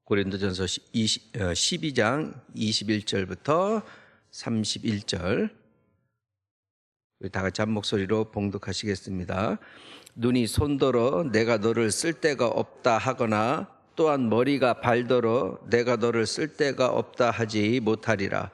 고린도전서 12장 21절부터 31절 우리 다 같이 한 목소리로 봉독하시겠습니다. 눈이 손더러 내가 너를 쓸 데가 없다 하거나 또한 머리가 발더러 내가 너를 쓸 데가 없다 하지 못하리라.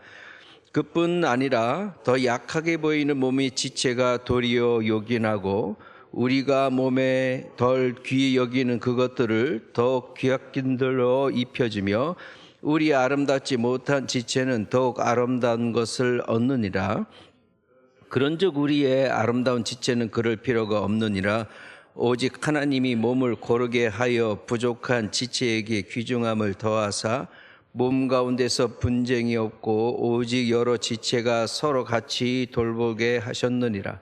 그뿐 아니라 더 약하게 보이는 몸의 지체가 도리어 요긴하고 우리가 몸에 덜 귀히 여기는 그것들을 더욱 귀하긴 들로 입혀주며 우리 아름답지 못한 지체는 더욱 아름다운 것을 얻느니라. 그런즉 우리의 아름다운 지체는 그럴 필요가 없느니라. 오직 하나님이 몸을 고르게 하여 부족한 지체에게 귀중함을 더하사 몸 가운데서 분쟁이 없고 오직 여러 지체가 서로 같이 돌보게 하셨느니라.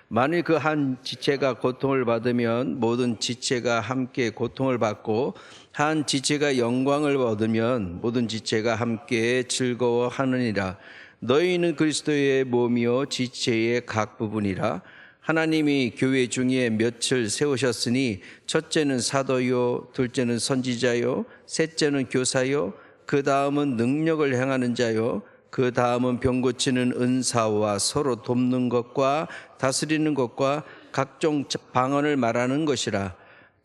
만일 그 한 지체가 고통을 받으면 모든 지체가 함께 고통을 받고 한 지체가 영광을 얻으면 모든 지체가 함께 즐거워하느니라. 너희는 그리스도의 몸이요 지체의 각 부분이라. 하나님이 교회 중에 몇을 세우셨으니 첫째는 사도요, 둘째는 선지자요, 셋째는 교사요, 그 다음은 능력을 행하는 자요, 그 다음은 병 고치는 은사와 서로 돕는 것과 다스리는 것과 각종 방언을 말하는 것이라.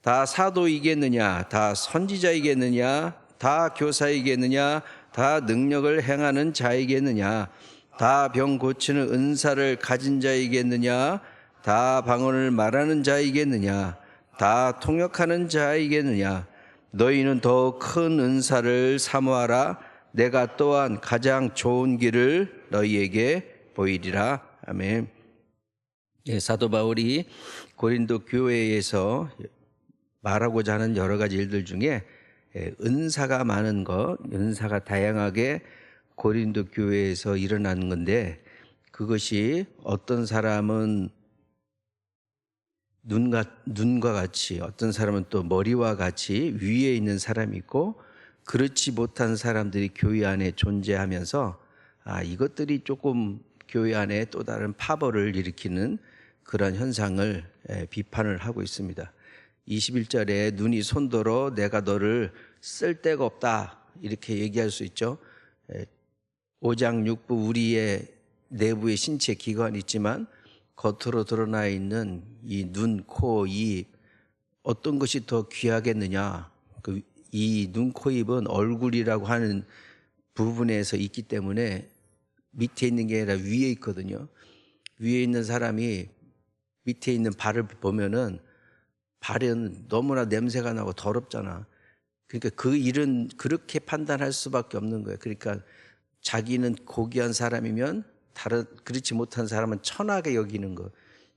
다 사도이겠느냐, 다 선지자이겠느냐, 다 교사이겠느냐, 다 능력을 행하는 자이겠느냐, 다 병 고치는 은사를 가진 자이겠느냐, 다 방언을 말하는 자이겠느냐, 다 통역하는 자이겠느냐. 너희는 더 큰 은사를 사모하라. 내가 또한 가장 좋은 길을 너희에게 보이리라. 아멘. 사도 바울이 고린도 교회에서 말하고자 하는 여러 가지 일들 중에 은사가 많은 것, 은사가 다양하게 고린도 교회에서 일어나는 건데, 그것이 어떤 사람은 눈과 같이, 어떤 사람은 또 머리와 같이 위에 있는 사람이 있고, 그렇지 못한 사람들이 교회 안에 존재하면서 이것들이 조금 교회 안에 또 다른 파벌을 일으키는 그런 현상을 비판을 하고 있습니다. 21절에 눈이 손더러 내가 너를 쓸 데가 없다 이렇게 얘기할 수 있죠. 오장육부 우리의 내부의 신체 기관이 있지만 겉으로 드러나 있는 이 눈, 코, 입 어떤 것이 더 귀하겠느냐. 이 눈, 코, 입은 얼굴이라고 하는 부분에서 있기 때문에 밑에 있는 게 아니라 위에 있거든요. 위에 있는 사람이 밑에 있는 발을 보면은 발은 너무나 냄새가 나고 더럽잖아. 그러니까 그 일은 그렇게 판단할 수밖에 없는 거예요. 그러니까 자기는 고귀한 사람이면 다른 그렇지 못한 사람은 천하게 여기는 거.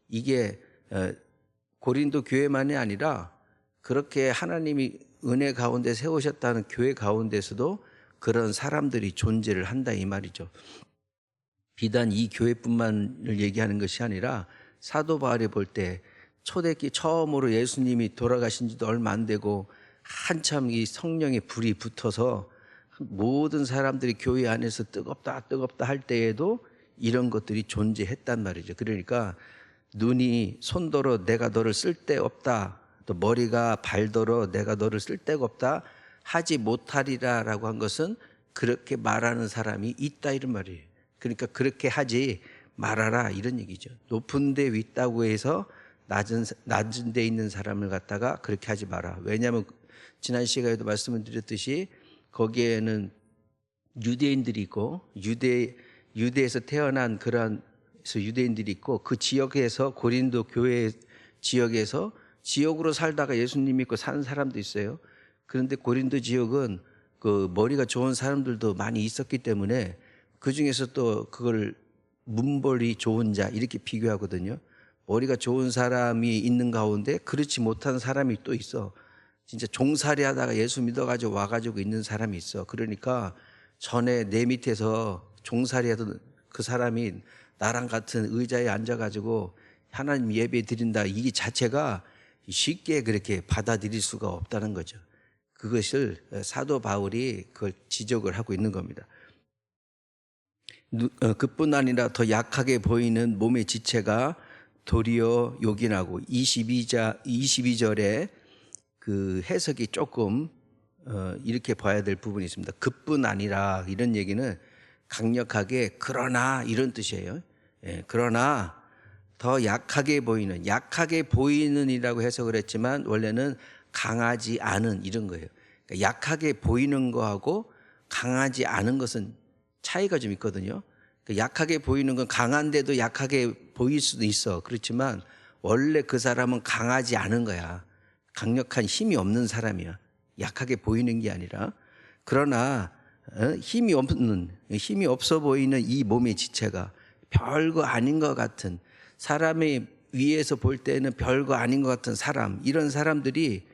이게 고린도 교회만이 아니라 그렇게 하나님이 은혜 가운데 세우셨다는 교회 가운데서도 그런 사람들이 존재를 한다 이 말이죠. 비단 이 교회뿐만을 얘기하는 것이 아니라 사도 바울이 볼 때 초대기 처음으로 예수님이 돌아가신 지도 얼마 안 되고 한참 이 성령의 불이 붙어서 모든 사람들이 교회 안에서 뜨겁다 할 때에도 이런 것들이 존재했단 말이죠. 그러니까 눈이 손더러 내가 너를 쓸 데 없다, 또 머리가 발더러 내가 너를 쓸 데가 없다 하지 못하리라라고 한 것은 그렇게 말하는 사람이 있다 이런 말이에요. 그러니까 그렇게 하지 말아라 이런 얘기죠. 높은 데 있다고 해서 낮은 데 있는 사람을 갖다가 그렇게 하지 마라. 왜냐하면 지난 시간에도 말씀을 드렸듯이 거기에는 유대인들이 있고 유대에서 태어난 그런 유대인들이 있고 그 지역에서 고린도 교회 지역에서 지역으로 살다가 예수님 믿고 사는 사람도 있어요. 그런데 고린도 지역은 그 머리가 좋은 사람들도 많이 있었기 때문에 그 중에서 또 그걸 문벌이 좋은 자 이렇게 비교하거든요. 머리가 좋은 사람이 있는 가운데 그렇지 못한 사람이 또 있어. 진짜 종살이 하다가 예수 믿어가지고 와가지고 있는 사람이 있어. 그러니까 전에 내 밑에서 종살이 하던 그 사람이 나랑 같은 의자에 앉아가지고 하나님 예배 드린다 이 자체가 쉽게 그렇게 받아들일 수가 없다는 거죠. 그것을 사도 바울이 그걸 지적을 하고 있는 겁니다. 그뿐 아니라 더 약하게 보이는 몸의 지체가 도리어 요긴하고 22절에 그 해석이 조금 이렇게 봐야 될 부분이 있습니다. 그뿐 아니라 이런 얘기는 강력하게 그러나 이런 뜻이에요. 예, 그러나 더 약하게 보이는이라고 해석을 했지만 원래는 강하지 않은 이런 거예요. 그러니까 약하게 보이는 거하고 강하지 않은 것은 차이가 좀 있거든요. 그러니까 약하게 보이는 건 강한데도 약하게 보일 수도 있어. 그렇지만 원래 그 사람은 강하지 않은 거야. 강력한 힘이 없는 사람이야. 약하게 보이는 게 아니라. 그러나 힘이 없어 보이는 이 몸의 지체가 별거 아닌 것 같은, 사람의 위에서 볼 때는 별거 아닌 것 같은 사람, 이런 사람들이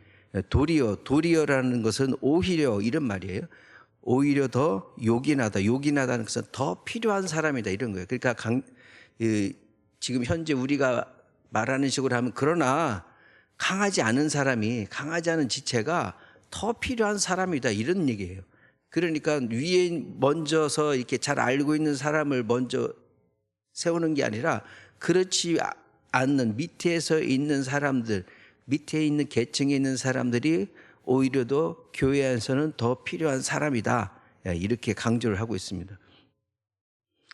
도리어라는 것은 오히려 이런 말이에요. 오히려 더 요긴하다는 것은 더 필요한 사람이다 이런 거예요. 그러니까 지금 현재 우리가 말하는 식으로 하면 그러나 강하지 않은 지체가 더 필요한 사람이다 이런 얘기예요. 그러니까 위에 먼저서 이렇게 잘 알고 있는 사람을 먼저 세우는 게 아니라 그렇지 않는 밑에서 있는 사람들, 밑에 있는 계층에 있는 사람들이 오히려 더 교회 안에서는 더 필요한 사람이다. 이렇게 강조를 하고 있습니다.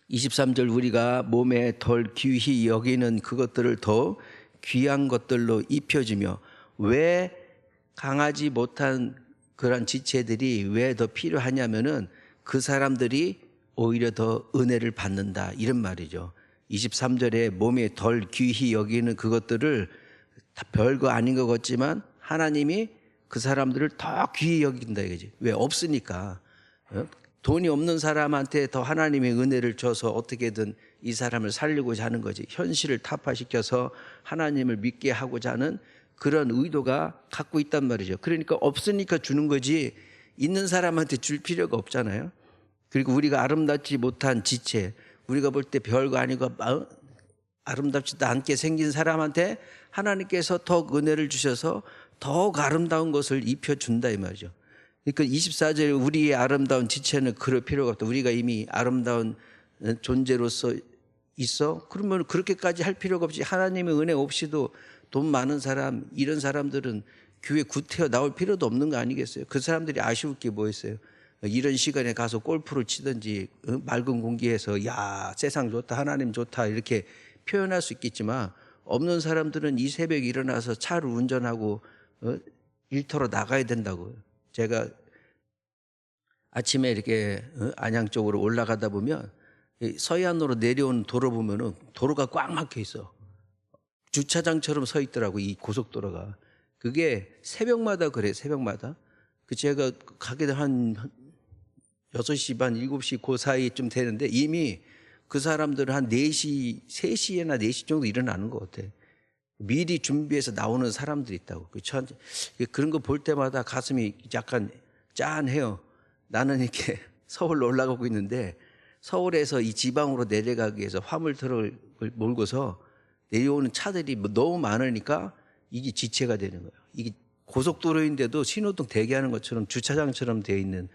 23절 우리가 몸에 덜 귀히 여기는 그것들을 더 귀한 것들로 입혀주며, 왜 강하지 못한 그런 지체들이 왜 더 필요하냐면은 그 사람들이 오히려 더 은혜를 받는다 이런 말이죠. 23절에 몸에 덜 귀히 여기는 그것들을 다 별거 아닌 것 같지만 하나님이 그 사람들을 더 귀히 여긴다 이거지. 왜? 없으니까. 돈이 없는 사람한테 더 하나님의 은혜를 줘서 어떻게든 이 사람을 살리고자 하는 거지. 현실을 타파시켜서 하나님을 믿게 하고자 하는 그런 의도가 갖고 있단 말이죠. 그러니까 없으니까 주는 거지 있는 사람한테 줄 필요가 없잖아요. 그리고 우리가 아름답지 못한 지체, 우리가 볼 때 별거 아니고 아름답지도 않게 생긴 사람한테 하나님께서 더 은혜를 주셔서 더욱 아름다운 것을 입혀준다 이 말이죠. 그러니까 24절에 우리의 아름다운 지체는 그럴 필요가 없다. 우리가 이미 아름다운 존재로서 있어? 그러면 그렇게까지 할 필요가 없이 하나님의 은혜 없이도 돈 많은 사람, 이런 사람들은 교회 구태여 나올 필요도 없는 거 아니겠어요? 그 사람들이 아쉬울 게 뭐 있어요? 이런 시간에 가서 골프를 치든지 맑은 공기에서 야 세상 좋다, 하나님 좋다 이렇게 표현할 수 있겠지만, 없는 사람들은 이 새벽에 일어나서 차를 운전하고 일터로 나가야 된다고요. 제가 아침에 이렇게 안양 쪽으로 올라가다 보면 서해안으로 내려오는 도로 보면은 도로가 꽉 막혀 있어. 주차장처럼 서 있더라고 이 고속도로가. 그게 새벽마다 그래, 새벽마다. 그 제가 가게 한 6시 반, 7시 그 사이쯤 되는데 이미 그 사람들은 한 4시, 3시나 4시 정도 일어나는 것 같아. 미리 준비해서 나오는 사람들이 있다고. 그런 거 볼 때마다 가슴이 약간 짠해요. 나는 이렇게 서울로 올라가고 있는데 서울에서 이 지방으로 내려가기 위해서 화물트럭을 몰고서 내려오는 차들이 너무 많으니까 이게 지체가 되는 거예요. 이게 고속도로인데도 신호등 대기하는 것처럼 주차장처럼 되어 있는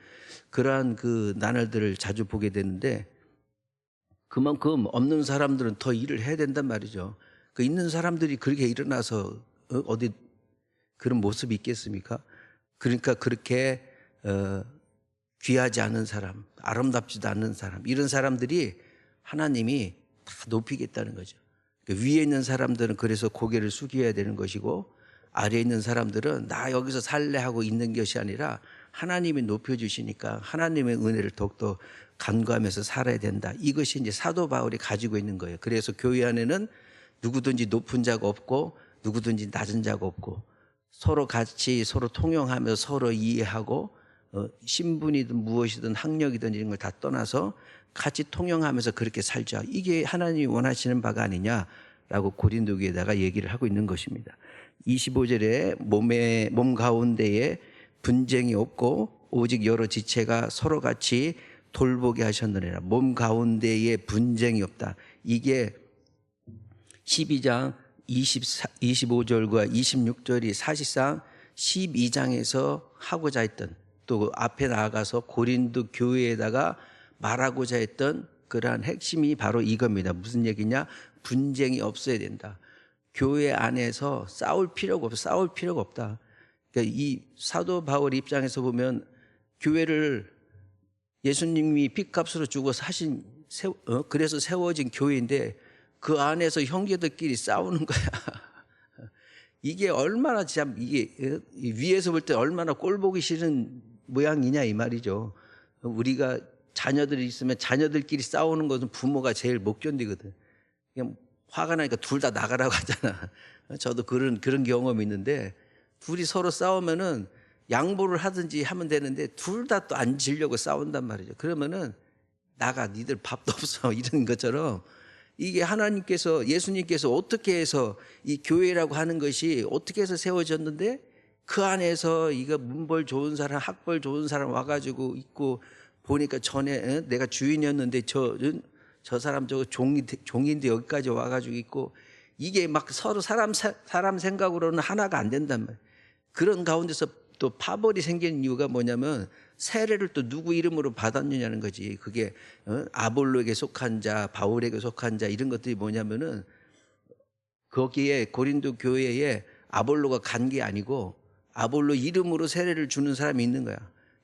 그러한 그 나날들을 자주 보게 되는데, 그만큼 없는 사람들은 더 일을 해야 된단 말이죠. 그 있는 사람들이 그렇게 일어나서 어디 그런 모습이 있겠습니까? 그러니까 그렇게 귀하지 않은 사람, 아름답지도 않은 사람, 이런 사람들이 하나님이 다 높이겠다는 거죠. 위에 있는 사람들은 그래서 고개를 숙여야 되는 것이고, 아래에 있는 사람들은 나 여기서 살래 하고 있는 것이 아니라 하나님이 높여주시니까 하나님의 은혜를 더욱더 간구하면서 살아야 된다. 이것이 이제 사도 바울이 가지고 있는 거예요. 그래서 교회 안에는 누구든지 높은 자가 없고 누구든지 낮은 자가 없고, 서로 같이 서로 통용하며 서로 이해하고, 신분이든 무엇이든 학력이든 이런 걸 다 떠나서 같이 통용하면서 그렇게 살자. 이게 하나님이 원하시는 바가 아니냐라고 고린도교에다가 얘기를 하고 있는 것입니다. 25절에 몸 가운데에 분쟁이 없고 오직 여러 지체가 서로 같이 돌보게 하셨느니라. 몸 가운데에 분쟁이 없다. 이게 12장 25절과 26절이 사실상 12장에서 하고자 했던, 또 앞에 나아가서 고린도 교회에다가 말하고자 했던 그러한 핵심이 바로 이겁니다. 무슨 얘기냐? 분쟁이 없어야 된다. 교회 안에서 싸울 필요가 없다. 그러니까 이 사도 바울 입장에서 보면 교회를 예수님이 핏값으로 주고 사신 그래서 세워진 교회인데 그 안에서 형제들끼리 싸우는 거야. 이게 얼마나 참 이게 위에서 볼 때 얼마나 꼴 보기 싫은 모양이냐 이 말이죠. 우리가 자녀들이 있으면 자녀들끼리 싸우는 것은 부모가 제일 못 견디거든. 그냥 화가 나니까 둘 다 나가라고 하잖아. 저도 그런 경험이 있는데 둘이 서로 싸우면은 양보를 하든지 하면 되는데 둘 다 또 안 지려고 싸운단 말이죠. 그러면은 나가 니들 밥도 없어 이런 것처럼 이게 하나님께서 예수님께서 어떻게 해서 이 교회라고 하는 것이 어떻게 해서 세워졌는데 그 안에서 이거 문벌 좋은 사람 학벌 좋은 사람 와가지고 있고 보니까 전에 내가 주인이었는데 저 사람 저거 종인데 여기까지 와가지고 있고 이게 막 서로 사람 생각으로는 하나가 안 된단 말이에요. 그런 가운데서 또 파벌이 생기는 이유가 뭐냐면 세례를 또 누구 이름으로 받았느냐는 거지. 그게 아볼로에게 속한 자, 바울에게 속한 자 이런 것들이 뭐냐면은 거기에 고린도 교회에 아볼로가 간 게 아니고 아볼로 이름으로 세례를 주는 사람이 있는 거야.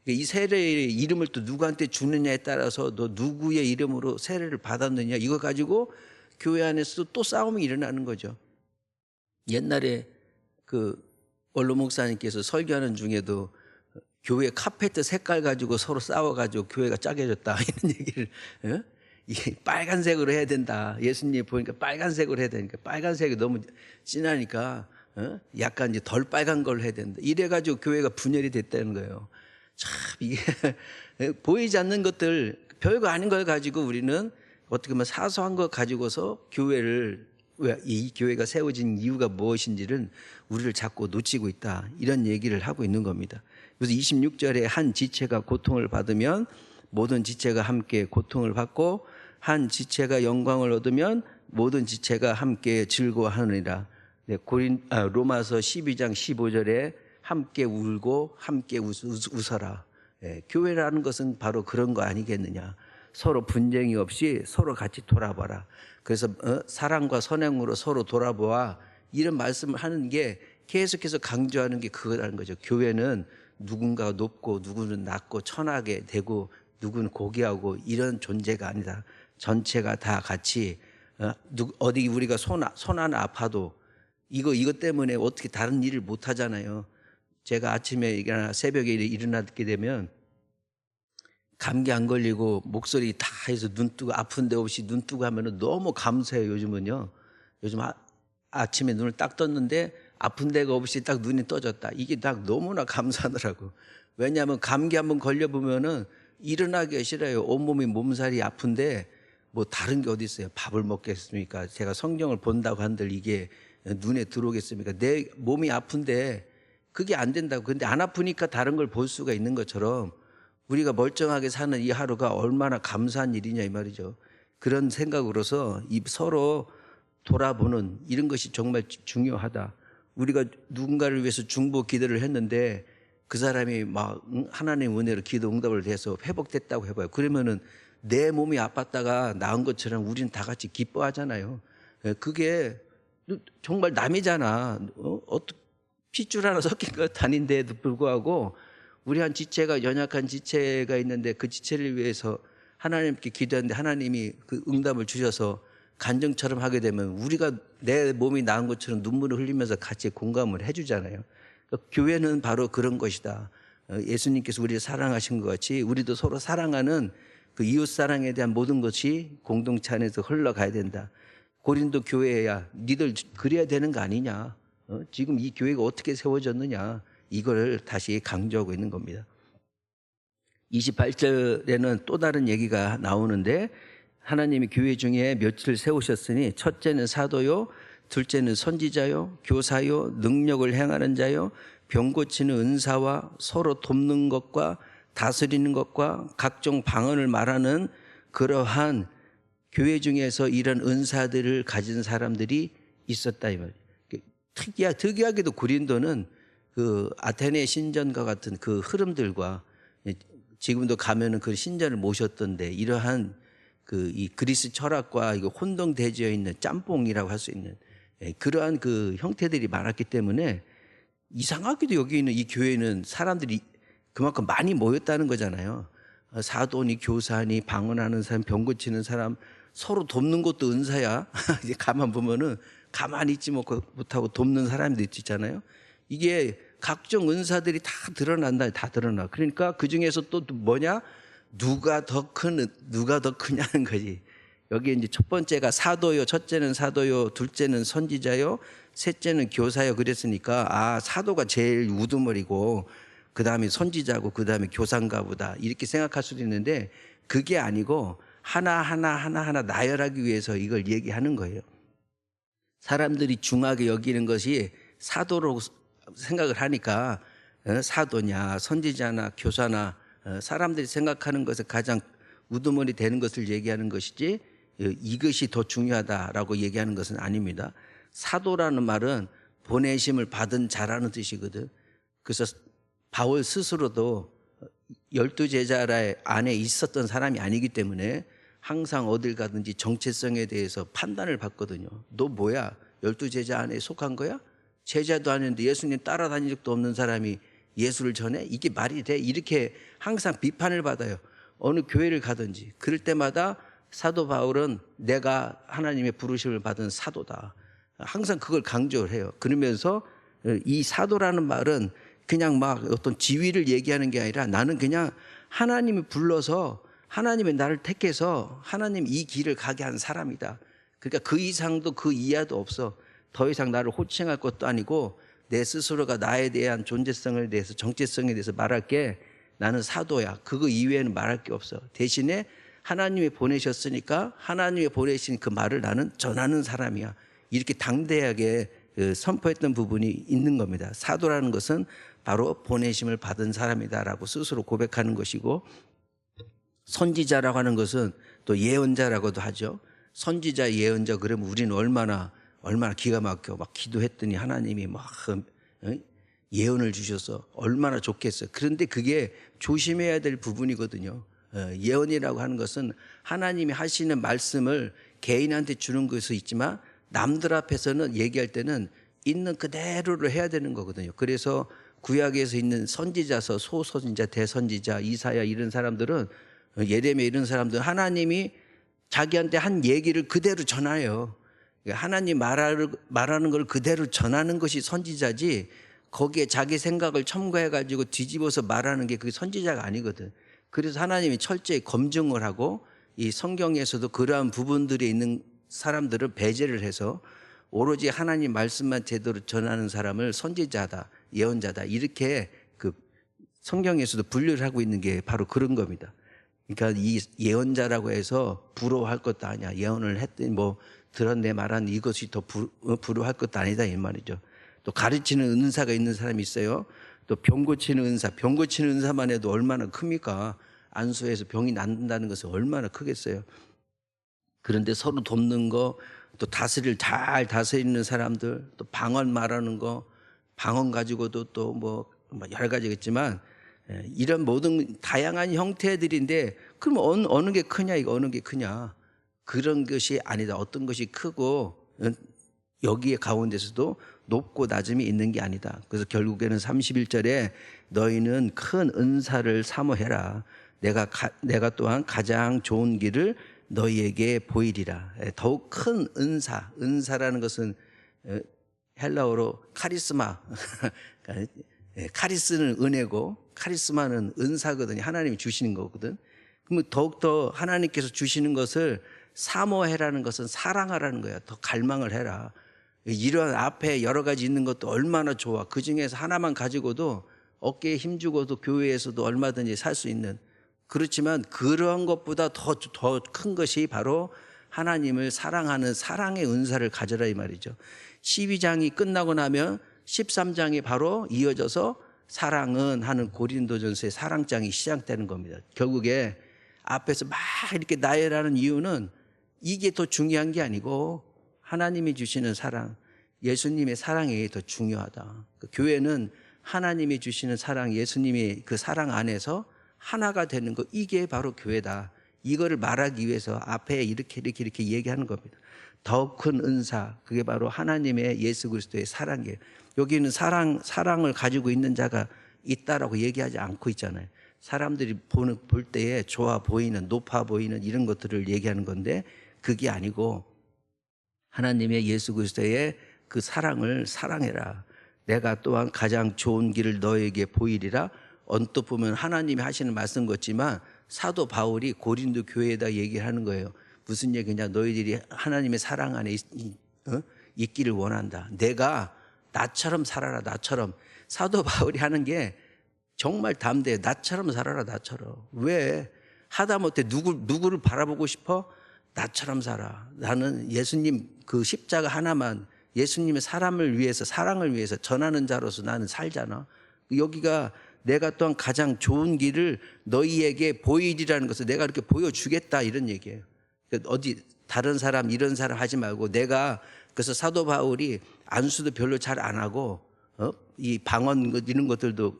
이 세례의 이름을 또 누구한테 주느냐에 따라서 너 누구의 이름으로 세례를 받았느냐 이거 가지고 교회 안에서 또 싸움이 일어나는 거죠. 옛날에 그 원로 목사님께서 설교하는 중에도 교회 카페트 색깔 가지고 서로 싸워가지고 교회가 짜게졌다 이런 얘기를 이게 빨간색으로 해야 된다. 예수님 보니까 빨간색으로 해야 되니까 빨간색이 너무 진하니까 약간 이제 덜 빨간 걸 해야 된다. 이래가지고 교회가 분열이 됐다는 거예요. 참 이게 보이지 않는 것들 별거 아닌 걸 가지고 우리는 어떻게 보면 사소한 거 가지고서 교회를 왜 이 교회가 세워진 이유가 무엇인지를 우리를 자꾸 놓치고 있다. 이런 얘기를 하고 있는 겁니다. 그래서 26절에 한 지체가 고통을 받으면 모든 지체가 함께 고통을 받고 한 지체가 영광을 얻으면 모든 지체가 함께 즐거워하느니라. 네, 로마서 12장 15절에 함께 울고 함께 웃어라. 네, 교회라는 것은 바로 그런 거 아니겠느냐. 서로 분쟁이 없이 서로 같이 돌아봐라. 그래서 사랑과 선행으로 서로 돌아보아 이런 말씀을 하는 게 계속해서 강조하는 게 그거라는 거죠. 교회는 누군가가 높고 누구는 낮고 천하게 되고 누구는 고귀하고 이런 존재가 아니다. 전체가 다 같이 어디 우리가 손 하나 아파도 이것 때문에 어떻게 다른 일을 못 하잖아요. 제가 아침에 새벽에 일어나게 되면 감기 안 걸리고 목소리 다 해서 눈 뜨고 아픈 데 없이 눈 뜨고 하면 너무 감사해요. 요즘은요. 요즘 아침에 눈을 딱 떴는데 아픈 데가 없이 딱 눈이 떠졌다. 이게 딱 너무나 감사하더라고. 왜냐하면 감기 한번 걸려보면은 일어나기가 싫어요. 온몸이 몸살이 아픈데 뭐 다른 게 어디 있어요. 밥을 먹겠습니까? 제가 성경을 본다고 한들 이게 눈에 들어오겠습니까? 내 몸이 아픈데 그게 안 된다고. 근데 안 아프니까 다른 걸 볼 수가 있는 것처럼 우리가 멀쩡하게 사는 이 하루가 얼마나 감사한 일이냐 이 말이죠. 그런 생각으로서 이 서로 돌아보는 이런 것이 정말 중요하다. 우리가 누군가를 위해서 중보 기도를 했는데 그 사람이 막 하나님 은혜로 기도 응답을 돼서 회복됐다고 해봐요. 그러면은 내 몸이 아팠다가 나은 것처럼 우리는 다 같이 기뻐하잖아요. 그게 정말 남이잖아. 핏줄 하나 섞인 것 아닌데도 불구하고 우리 한 지체가 연약한 지체가 있는데 그 지체를 위해서 하나님께 기도하는데 하나님이 그 응답을 주셔서 간증처럼 하게 되면 우리가 내 몸이 나은 것처럼 눈물을 흘리면서 같이 공감을 해주잖아요. 그러니까 교회는 바로 그런 것이다. 예수님께서 우리를 사랑하신 것 같이 우리도 서로 사랑하는 그 이웃 사랑에 대한 모든 것이 공동체 안에서 흘러가야 된다. 고린도 교회야 니들 그래야 되는 거 아니냐. 지금 이 교회가 어떻게 세워졌느냐. 이걸 다시 강조하고 있는 겁니다. 28절에는 또 다른 얘기가 나오는데 하나님이 교회 중에 며칠 세우셨으니 첫째는 사도요, 둘째는 선지자요, 교사요, 능력을 행하는 자요, 병 고치는 은사와 서로 돕는 것과 다스리는 것과 각종 방언을 말하는 그러한 교회 중에서 이런 은사들을 가진 사람들이 있었다 이 말이에요. 특이하게도 고린도는 그 아테네 신전과 같은 그 흐름들과 지금도 가면은 그 신전을 모셨던데 이러한 그 이 그리스 철학과 이거 혼동되어 있는 짬뽕이라고 할 수 있는 그러한 그 형태들이 많았기 때문에 이상하게도 여기 있는 이 교회는 사람들이 그만큼 많이 모였다는 거잖아요. 사도니 교사니 방언하는 사람, 병 고치는 사람, 서로 돕는 것도 은사야. 이제 가만 보면은 가만히 있지 못하고 돕는 사람도 있잖아요. 이게 각종 은사들이 다 드러난다, 다 드러나. 그러니까 그 중에서 또 뭐냐? 누가 더 크냐는 거지. 여기 이제 첫 번째가 사도요, 첫째는 사도요, 둘째는 선지자요, 셋째는 교사요. 그랬으니까 사도가 제일 우두머리고 그 다음에 선지자고 그 다음에 교사인가 보다 이렇게 생각할 수도 있는데 그게 아니고 하나하나 나열하기 위해서 이걸 얘기하는 거예요. 사람들이 중하게 여기는 것이 사도로 생각을 하니까 사도냐 선지자나 교사나 사람들이 생각하는 것에 가장 우두머리 되는 것을 얘기하는 것이지 이것이 더 중요하다라고 얘기하는 것은 아닙니다. 사도라는 말은 보내심을 받은 자라는 뜻이거든. 그래서 바울 스스로도 12제자 안에 있었던 사람이 아니기 때문에 항상 어딜 가든지 정체성에 대해서 판단을 받거든요. 너 뭐야? 12제자 안에 속한 거야? 제자도 아닌데 예수님 따라다닌 적도 없는 사람이 예수를 전해? 이게 말이 돼? 이렇게 항상 비판을 받아요. 어느 교회를 가든지. 그럴 때마다 사도 바울은 내가 하나님의 부르심을 받은 사도다. 항상 그걸 강조를 해요. 그러면서 이 사도라는 말은 그냥 막 어떤 지위를 얘기하는 게 아니라 나는 그냥 하나님이 불러서 하나님이 나를 택해서 하나님 이 길을 가게 한 사람이다. 그러니까 그 이상도 그 이하도 없어. 더 이상 나를 호칭할 것도 아니고 내 스스로가 나에 대한 존재성에 대해서 정체성에 대해서 말할 게 나는 사도야. 그거 이외에는 말할 게 없어. 대신에 하나님이 보내셨으니까 하나님이 보내신 그 말을 나는 전하는 사람이야. 이렇게 당대하게 선포했던 부분이 있는 겁니다. 사도라는 것은 바로 보내심을 받은 사람이다라고 스스로 고백하는 것이고 선지자라고 하는 것은 또 예언자라고도 하죠. 선지자 예언자 그러면 우리는 얼마나 기가 막혀 막 기도했더니 하나님이 막 예언을 주셔서 얼마나 좋겠어요. 그런데 그게 조심해야 될 부분이거든요. 예언이라고 하는 것은 하나님이 하시는 말씀을 개인한테 주는 것이 있지만 남들 앞에서는 얘기할 때는 있는 그대로를 해야 되는 거거든요. 그래서 구약에서 있는 선지자서, 소선지자, 대선지자, 이사야 이런 사람들은 예레미야 이런 사람들은 하나님이 자기한테 한 얘기를 그대로 전해요. 하나님 말하는 걸 그대로 전하는 것이 선지자지 거기에 자기 생각을 첨가해가지고 뒤집어서 말하는 게 그게 선지자가 아니거든. 그래서 하나님이 철저히 검증을 하고 이 성경에서도 그러한 부분들이 있는 사람들을 배제를 해서 오로지 하나님 말씀만 제대로 전하는 사람을 선지자다, 예언자다 이렇게 그 성경에서도 분류를 하고 있는 게 바로 그런 겁니다. 그러니까 이 예언자라고 해서 부러워할 것도 아니야. 예언을 했더니 뭐 들었네 말한 이것이 더 부러워할 것도 아니다 이 말이죠. 또 가르치는 은사가 있는 사람이 있어요. 또 병 고치는 은사, 병 고치는 은사만 해도 얼마나 큽니까? 안수해서 병이 낫는다는 것은 얼마나 크겠어요. 그런데 서로 돕는 거, 또 잘 다스리는 사람들, 또 방언 말하는 거, 방언 가지고도 또 뭐 여러 가지겠지만 이런 모든 다양한 형태들인데 그럼 어느 게 크냐 이거 어느 게 크냐 그런 것이 아니다. 어떤 것이 크고 여기에 가운데서도 높고 낮음이 있는 게 아니다. 그래서 결국에는 31절에 너희는 큰 은사를 사모해라. 내가 또한 가장 좋은 길을 너희에게 보이리라. 더욱 큰 은사라는 것은 헬라어로 카리스마. 카리스는 은혜고 카리스마는 은사거든요. 하나님이 주시는 거거든. 그러면 더욱더 하나님께서 주시는 것을 사모해라는 것은 사랑하라는 거야. 더 갈망을 해라. 이런 앞에 여러 가지 있는 것도 얼마나 좋아. 그 중에서 하나만 가지고도 어깨에 힘주고도 교회에서도 얼마든지 살 수 있는. 그렇지만 그런 것보다 더 큰 것이 바로 하나님을 사랑하는 사랑의 은사를 가져라 이 말이죠. 12장이 끝나고 나면 13장이 바로 이어져서 사랑은 하는 고린도전서의 사랑장이 시작되는 겁니다. 결국에 앞에서 막 이렇게 나열하는 이유는 이게 더 중요한 게 아니고 하나님이 주시는 사랑, 예수님의 사랑이 더 중요하다. 그 교회는 하나님이 주시는 사랑, 예수님의 그 사랑 안에서 하나가 되는 거, 이게 바로 교회다. 이거를 말하기 위해서 앞에 이렇게 얘기하는 겁니다. 더 큰 은사, 그게 바로 하나님의 예수 그리스도의 사랑이에요. 여기는 사랑을 가지고 있는 자가 있다라고 얘기하지 않고 있잖아요. 사람들이 볼 때에 좋아 보이는, 높아 보이는 이런 것들을 얘기하는 건데 그게 아니고 하나님의 예수 그리스도의 그 사랑을 사랑해라. 내가 또한 가장 좋은 길을 너에게 보이리라. 언뜻 보면 하나님이 하시는 말씀 같지만 사도 바울이 고린도 교회에다 얘기하는 거예요. 무슨 얘기냐? 너희들이 하나님의 사랑 안에 있기를 원한다. 내가 나처럼 살아라. 나처럼. 사도 바울이 하는 게 정말 담대해. 나처럼 살아라. 나처럼. 왜? 하다못해 누구를 바라보고 싶어? 나처럼 살아. 나는 예수님 그 십자가 하나만, 예수님의 사람을 위해서, 사랑을 위해서 전하는 자로서 나는 살잖아. 여기가 내가 또한 가장 좋은 길을 너희에게 보이리라는 것을 내가 이렇게 보여주겠다 이런 얘기예요. 어디 다른 사람 이런 사람 하지 말고 내가, 그래서 사도 바울이 안수도 별로 잘 안 하고 이 방언 이런 것들도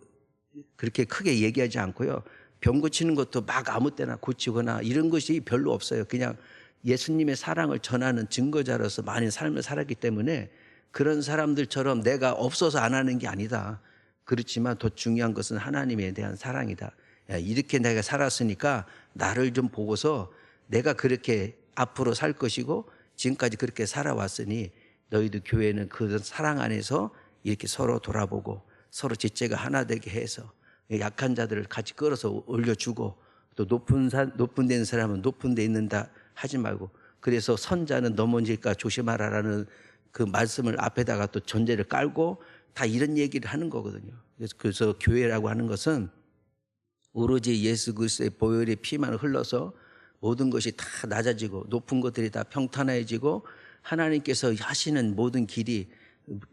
그렇게 크게 얘기하지 않고요. 병 고치는 것도 막 아무 때나 고치거나 이런 것이 별로 없어요. 그냥 예수님의 사랑을 전하는 증거자로서 많은 삶을 살았기 때문에 그런 사람들처럼 내가 없어서 안 하는 게 아니다. 그렇지만 더 중요한 것은 하나님에 대한 사랑이다. 야, 이렇게 내가 살았으니까 나를 좀 보고서 내가 그렇게 앞으로 살 것이고 지금까지 그렇게 살아왔으니 너희도 교회는 그 사랑 안에서 이렇게 서로 돌아보고 서로 지체가 하나 되게 해서 약한 자들을 같이 끌어서 올려주고 또 높은 데 있는 사람은 높은 데 있는다 하지 말고, 그래서 선자는 넘어질까 조심하라라는 그 말씀을 앞에다가 또 전제를 깔고 다 이런 얘기를 하는 거거든요. 그래서 교회라고 하는 것은 오로지 예수 그리스도의 보혈의 피만 흘러서 모든 것이 다 낮아지고 높은 것들이 다 평탄해지고 하나님께서 하시는 모든 길이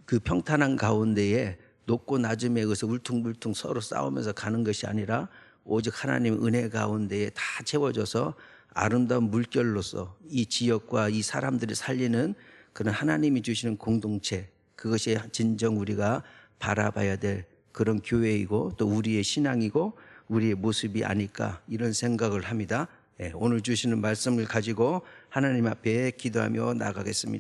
그 평탄한 가운데에 높고 낮음에 의해서 울퉁불퉁 서로 싸우면서 가는 것이 아니라 오직 하나님의 은혜 가운데에 다 채워져서 아름다운 물결로서 이 지역과 이 사람들을 살리는 그런 하나님이 주시는 공동체, 그것이 진정 우리가 바라봐야 될 그런 교회이고 또 우리의 신앙이고 우리의 모습이 아닐까 이런 생각을 합니다. 오늘 주시는 말씀을 가지고 하나님 앞에 기도하며 나가겠습니다.